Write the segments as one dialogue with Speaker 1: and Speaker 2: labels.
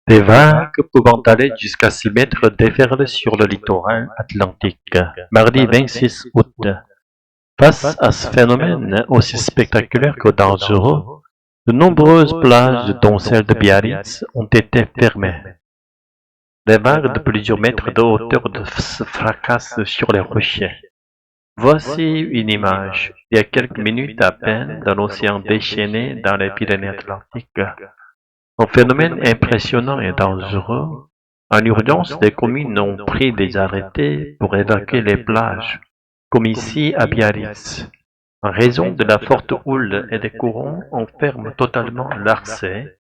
Speaker 1: Des vagues pouvant aller jusqu'à 6 mètres déferlent sur le littoral atlantique. Mardi 26 août. Face à ce phénomène aussi spectaculaire que dangereux, de nombreuses plages, dont celle de Biarritz, ont été fermées. Des vagues de plusieurs mètres de hauteur se fracassent sur les rochers. Voici une image, il y a quelques minutes à peine, d'un océan déchaîné dans les Pyrénées-Atlantiques. Un phénomène impressionnant et dangereux. En urgence, des communes ont pris des arrêtés pour évacuer les plages, comme ici à Biarritz. En raison de la forte houle et des courants, on ferme totalement l'accès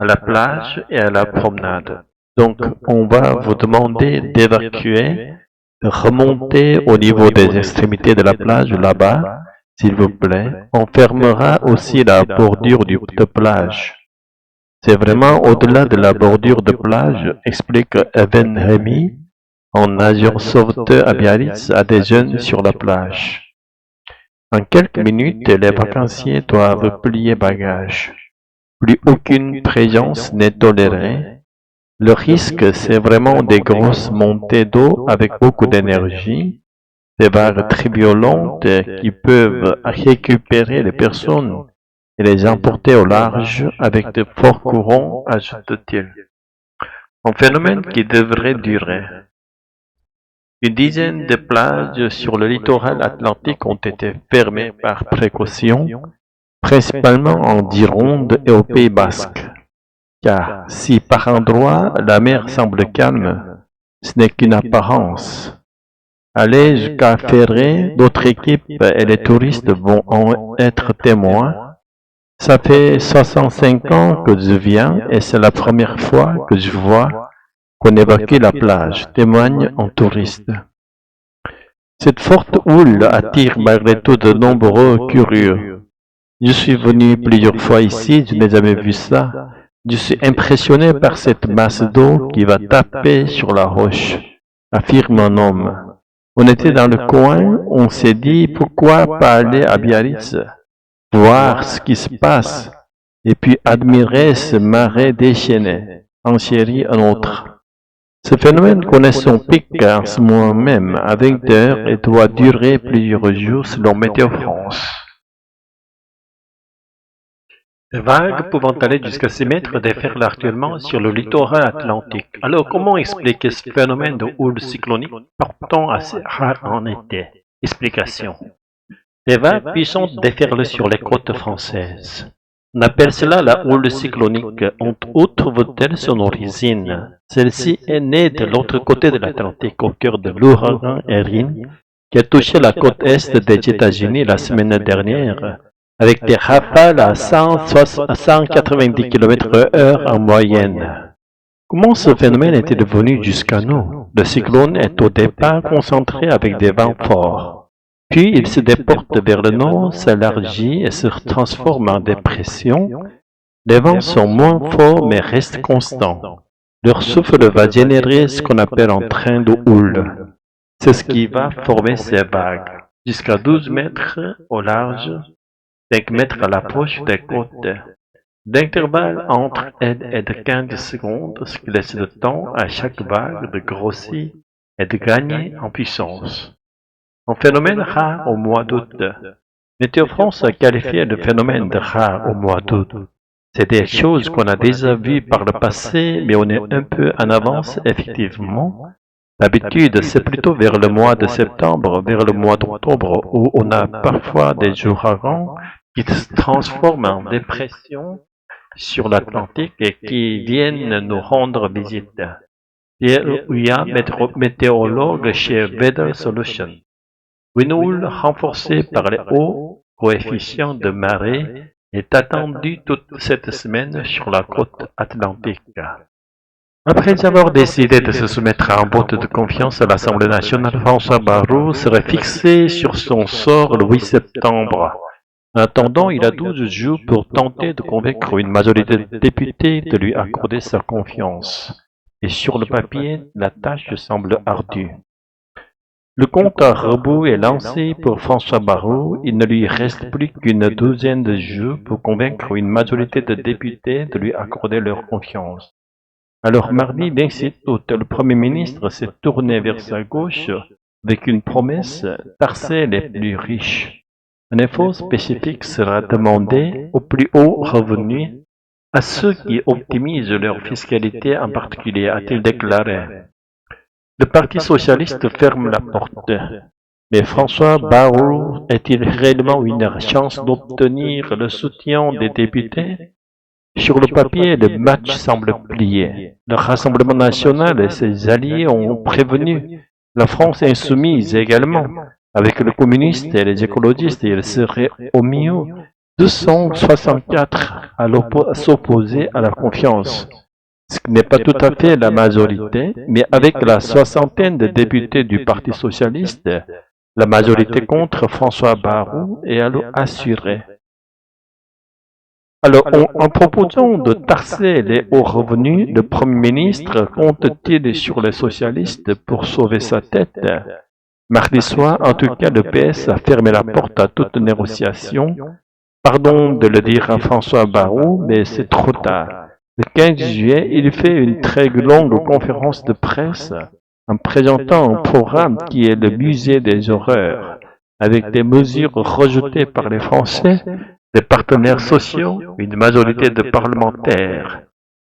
Speaker 1: à la plage et à la promenade. Donc, on va vous demander d'évacuer, de remonter au niveau des extrémités de la plage là-bas, s'il vous plaît. On fermera aussi la bordure de plage. C'est vraiment au-delà de la bordure de plage, explique Evan Remy, en nageur sauveteur à Biarritz, à des jeunes sur la plage. En quelques minutes, les vacanciers doivent plier bagages. Plus aucune présence n'est tolérée. Le risque, c'est vraiment des grosses montées d'eau avec beaucoup d'énergie, des vagues très violentes qui peuvent récupérer les personnes et les emporter au large avec de forts courants, ajoute-t-il. Un phénomène qui devrait durer. Une dizaine de plages sur le littoral atlantique ont été fermées par précaution, principalement en Gironde et au Pays Basque. Car si par endroits la mer semble calme, ce n'est qu'une apparence. Allez jusqu'à Ferré, d'autres équipes et les touristes vont en être témoins. Ça fait 65 ans que je viens et c'est la première fois que je vois qu'on évacue la plage, témoigne un touriste. Cette forte houle attire malgré tout de nombreux curieux. Je suis venu plusieurs fois ici, je n'ai jamais vu ça. Je suis impressionné par cette masse d'eau qui va taper sur la roche, affirme un homme. On était dans le coin, on s'est dit pourquoi pas aller à Biarritz, voir ce qui se passe, et puis admirer ce marais déchaîné, enchérit un autre. Ce phénomène connaît son pic en ce moment même, avec d'heures, et doit durer plusieurs jours selon Météo France. Les vagues pouvant aller jusqu'à 6 mètres déferlent actuellement sur le littoral atlantique. Alors, comment expliquer ce phénomène de houle cyclonique pourtant assez rare en été? Explication. Les vagues puissantes déferlent sur les côtes françaises. On appelle cela la houle cyclonique. Où trouve-t-elle son origine? Celle-ci est née de l'autre côté de l'Atlantique, au cœur de l'ouragan Erin, qui a touché la côte est des États-Unis la semaine dernière, avec des rafales à 190 km/h en moyenne. Comment ce phénomène était devenu jusqu'à nous? Le cyclone est au départ concentré avec des vents forts. Puis il se déporte vers le nord, s'élargit et se transforme en dépression. Les vents sont moins forts mais restent constants. Leur souffle va générer ce qu'on appelle un train de houle. C'est ce qui va former ces vagues, jusqu'à 12 mètres au large, 5 mètres à l'approche des côtes. L'intervalle entre aide est de 15 secondes, ce qui laisse le temps à chaque vague de grossir et de gagner en puissance. Un phénomène rare au mois d'août. Météo France a qualifié le phénomène de rare au mois d'août. C'est des choses qu'on a déjà vues par le passé, mais on est un peu en avance, effectivement. D'habitude, c'est plutôt vers le mois de septembre, vers le mois d'octobre, où on a parfois des ouragans qui se transforment en dépression sur l'Atlantique et qui viennent nous rendre visite. Pierre Houillat, météorologue chez Weather Solutions. Une houle renforcée par les hauts coefficients de marée est attendue toute cette semaine sur la côte atlantique. Après avoir décidé de se soumettre à un vote de confiance à l'Assemblée nationale, François Bayrou serait fixé sur son sort le 8 septembre. En attendant, il a 12 jours pour tenter de convaincre une majorité de députés de lui accorder sa confiance. Et sur le papier, la tâche semble ardue. Le compte à rebours est lancé pour François Bayrou. Il ne lui reste plus qu'une douzaine de jours pour convaincre une majorité de députés de lui accorder leur confiance. Alors mardi 27 août, le Premier ministre s'est tourné vers sa gauche avec une promesse: taxer les plus riches. Un effort spécifique sera demandé aux plus hauts revenus, à ceux qui optimisent leur fiscalité en particulier, a-t-il déclaré. Le Parti socialiste ferme la porte. Mais François Bayrou a-t-il réellement une chance d'obtenir le soutien des députés? Sur le papier, le match semble plié. Le Rassemblement national et ses alliés ont prévenu la France insoumise également. Avec les communistes et les écologistes, il serait au mieux 264 à s'opposer à la confiance. Ce qui n'est pas tout à fait la majorité, mais avec la soixantaine de députés du Parti socialiste, la majorité contre François Bayrou est alors assurée. Alors, en proposant de taxer les hauts revenus, le Premier ministre compte-t-il sur les socialistes pour sauver sa tête? Mardi soir, en tout cas, le PS a fermé la porte à toute négociation. Pardon de le dire à François Bayrou, mais c'est trop tard. Le 15 juillet, il fait une très longue conférence de presse en présentant un programme qui est le musée des horreurs, avec des mesures rejetées par les Français, des partenaires sociaux, une majorité de parlementaires.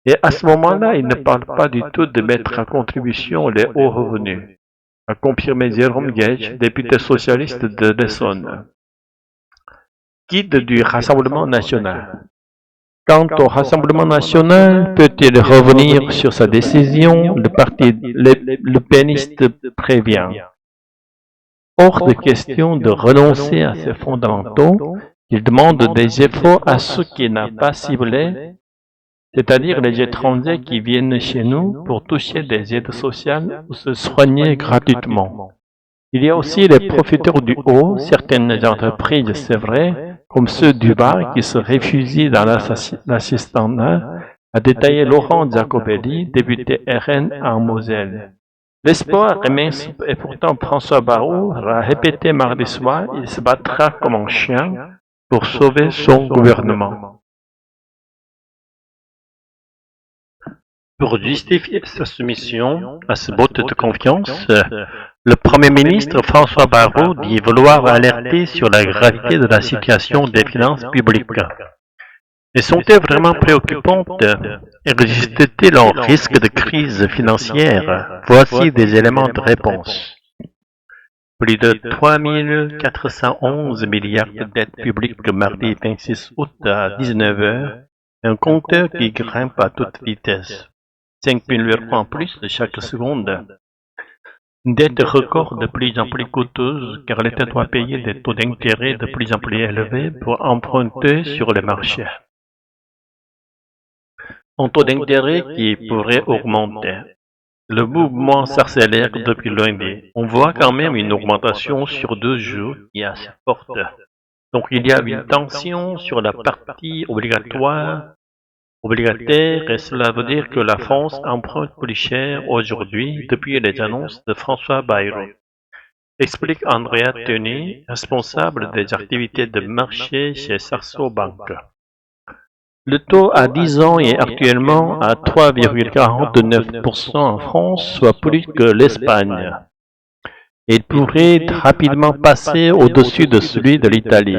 Speaker 1: Et à ce moment-là, il ne parle pas du tout de mettre à contribution les hauts revenus, a confirmé Jérôme Gage, député socialiste de l'Essonne. Guide du Rassemblement national. Quant au Rassemblement national, peut-il revenir sur sa décision? Le parti le péniste prévient. Hors de question de renoncer à ses fondamentaux. Il demande des efforts à ceux qui n'ont pas ciblé, c'est-à-dire les étrangers qui viennent chez nous pour toucher des aides sociales ou se soigner gratuitement. Il y a aussi les profiteurs du haut, certaines entreprises, c'est vrai, comme ceux du bas qui se réfugient dans l'assistanat, a détaillé Laurent Giacobelli, député RN en Moselle. L'espoir est mince et pourtant François Bayrou a répété mardi soir, il se battra comme un chien pour sauver son gouvernement. Pour justifier sa soumission à ce vote de confiance, le Premier ministre François Bayrou dit vouloir alerter sur la gravité de la situation des finances publiques. Et sont-elles vraiment préoccupantes? Existe-t-il un risque de crise financière? Voici des éléments de réponse. Plus de 3 411 milliards de dettes publiques mardi 26 août à 19h, un compteur qui grimpe à toute vitesse. 5 000 € en plus de chaque seconde. Une dette record de plus en plus coûteuse car l'État doit payer des taux d'intérêt de plus en plus élevés pour emprunter sur les marchés. Un taux d'intérêt qui pourrait augmenter. Le mouvement s'accélère depuis lundi. On voit quand même une augmentation sur 2 jours qui est assez forte. Donc il y a une tension sur la partie obligataire et cela veut dire que la France emprunte plus cher aujourd'hui depuis les annonces de François Bayrou. Explique Andrea Teni, responsable des activités de marché chez Saxo Bank. Le taux à 10 ans est actuellement à 3,49% en France, soit plus que l'Espagne. Il pourrait rapidement passer au-dessus de celui de l'Italie.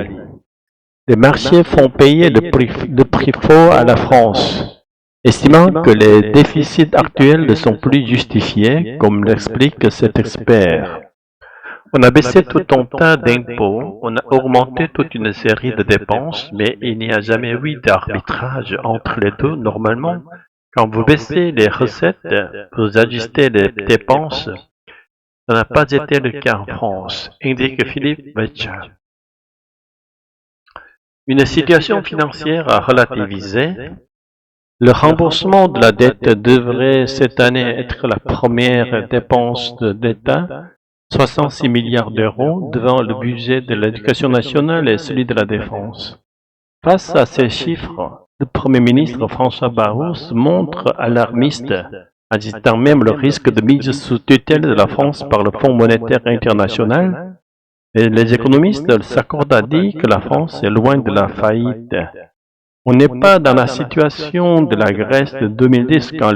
Speaker 1: Les marchés font payer le prix faux à la France, estimant que les déficits actuels ne sont plus justifiés, comme l'explique cet expert. On a baissé tout un tas d'impôts, on a augmenté toute une série de dépenses, mais il n'y a jamais eu d'arbitrage entre les deux. Normalement, quand vous baissez les recettes, vous ajustez les dépenses. Ça n'a pas été le cas en France, indique Philippe Wecha. Une situation financière à relativiser. Le remboursement de la dette devrait cette année être la première dépense de l'État. 66 milliards d'euros devant le budget de l'éducation nationale et celui de la défense. Face à ces chiffres, le Premier ministre François Bayrou se montre alarmiste, agitant même le risque de mise sous tutelle de la France par le Fonds monétaire international. Et les économistes s'accordent à dire que la France est loin de la faillite. On n'est pas dans la situation de la Grèce de 2010 quand